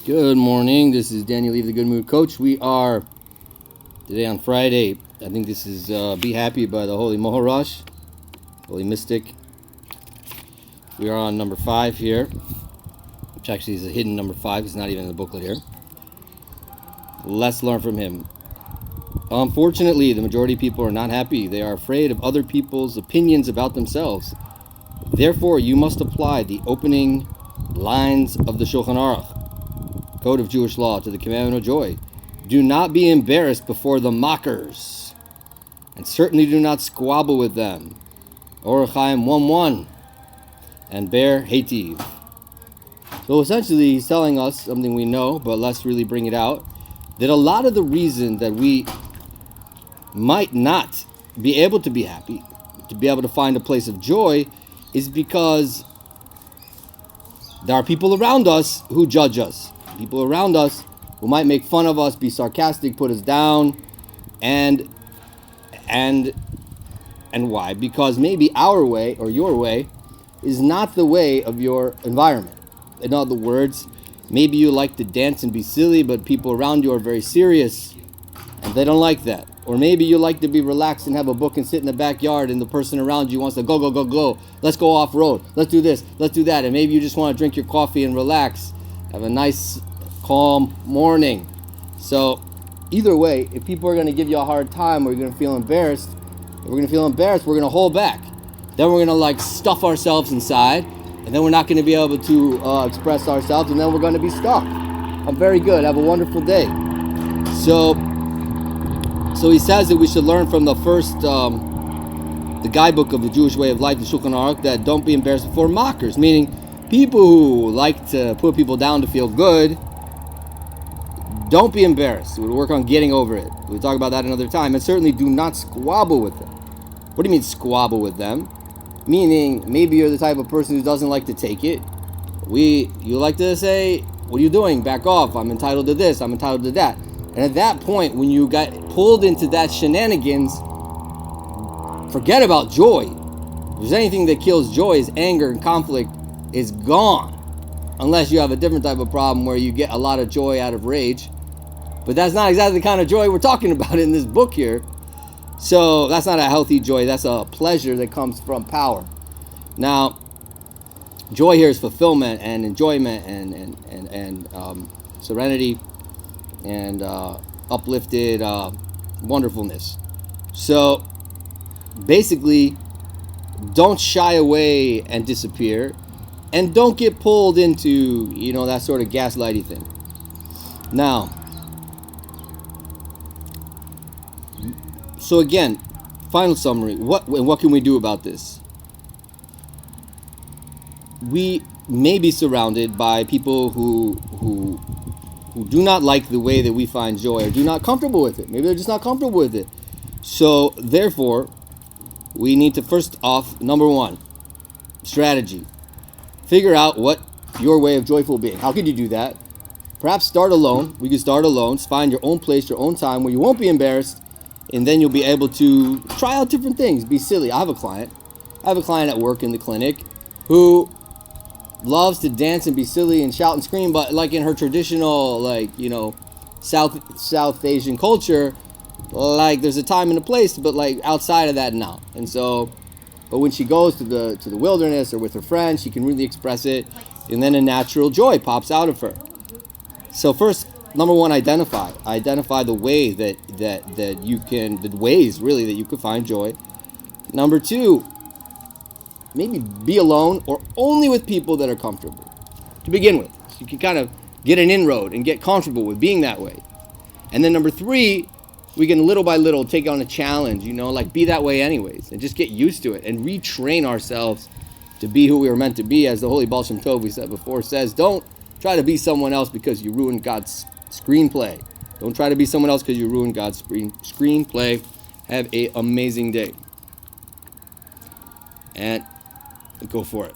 Good morning. This is Daniel Eve, the Good Mood Coach. We are today on Friday. I think this is Be Happy by the Holy Moharash, Holy Mystic. We are on number 5 here, which actually is a hidden number 5. It's not even in the booklet here. Let's learn from him. Unfortunately, the majority of people are not happy. They are afraid of other people's opinions about themselves. Therefore, you must apply the opening lines of the Shulchan Aruch, Code of Jewish Law, to the commandment of joy. Do not be embarrassed before the mockers, and certainly do not squabble with them. Orach Chaim 1:1, and bear hativ. So essentially, he's telling us something we know, but let's really bring it out, that a lot of the reason that we might not be able to be happy, to be able to find a place of joy, is because there are people around us who judge us. People around us who might make fun of us, be sarcastic, put us down, and why? Because maybe our way or your way is not the way of your environment. In other words, maybe you like to dance and be silly, but people around you are very serious, and they don't like that. Or maybe you like to be relaxed and have a book and sit in the backyard, and the person around you wants to go. Let's go off-road. Let's do this. Let's do that. And maybe you just want to drink your coffee and relax. Have a nice, calm morning. So either way, if people are going to give you a hard time, or you're going to feel embarrassed, we're going to hold back. Then we're going to stuff ourselves inside, and then we're not going to be able to express ourselves, and then we're going to be stuck. I'm very good. Have a wonderful day. So he says that we should learn from the first, the guidebook of the Jewish way of life, the Shulchan Aruch, that don't be embarrassed before mockers, meaning people who like to put people down to feel good. Don't be embarrassed. We'll work on getting over it. We'll talk about that another time. And certainly do not squabble with them. What do you mean squabble with them? Meaning, maybe you're the type of person who doesn't like to take it. You like to say, what are you doing? Back off. I'm entitled to this. I'm entitled to that. And at that point, when you got pulled into that shenanigans, forget about joy. If there's anything that kills joy, is anger and conflict is gone. Unless you have a different type of problem where you get a lot of joy out of rage. But that's not exactly the kind of joy we're talking about in this book here. So that's not a healthy joy. That's a pleasure that comes from power. Now, joy here is fulfillment and enjoyment and serenity and uplifted wonderfulness. So basically, don't shy away and disappear, and don't get pulled into that sort of gaslighty thing. Now, so again, final summary. What can we do about this? We may be surrounded by people who do not like the way that we find joy, or do not comfortable with it. Maybe they're just not comfortable with it. So therefore, we need to first off, number 1, strategy. Figure out what your way of joyful being. How could you do that? Perhaps start alone. We could start alone. Find your own place, your own time where you won't be embarrassed, and then you'll be able to try out different things. Be silly. I have a client at work in the clinic who loves to dance and be silly and shout and scream, but like in her traditional, South Asian culture, there's a time and a place, but outside of that, no. And so, but when she goes to the wilderness or with her friends, she can really express it, and then a natural joy pops out of her. So first, number 1, identify the way that you can, the ways really that you can find joy. Number 2, maybe be alone or only with people that are comfortable to begin with. So you can kind of get an inroad and get comfortable with being that way. And then number 3, we can little by little take on a challenge, be that way anyways, and just get used to it and retrain ourselves to be who we were meant to be. As the Holy Baal Shem Tov, we said before, says, don't try to be someone else because you ruined God's screenplay. Don't try to be someone else because you ruined God's screenplay. Have an amazing day. And go for it.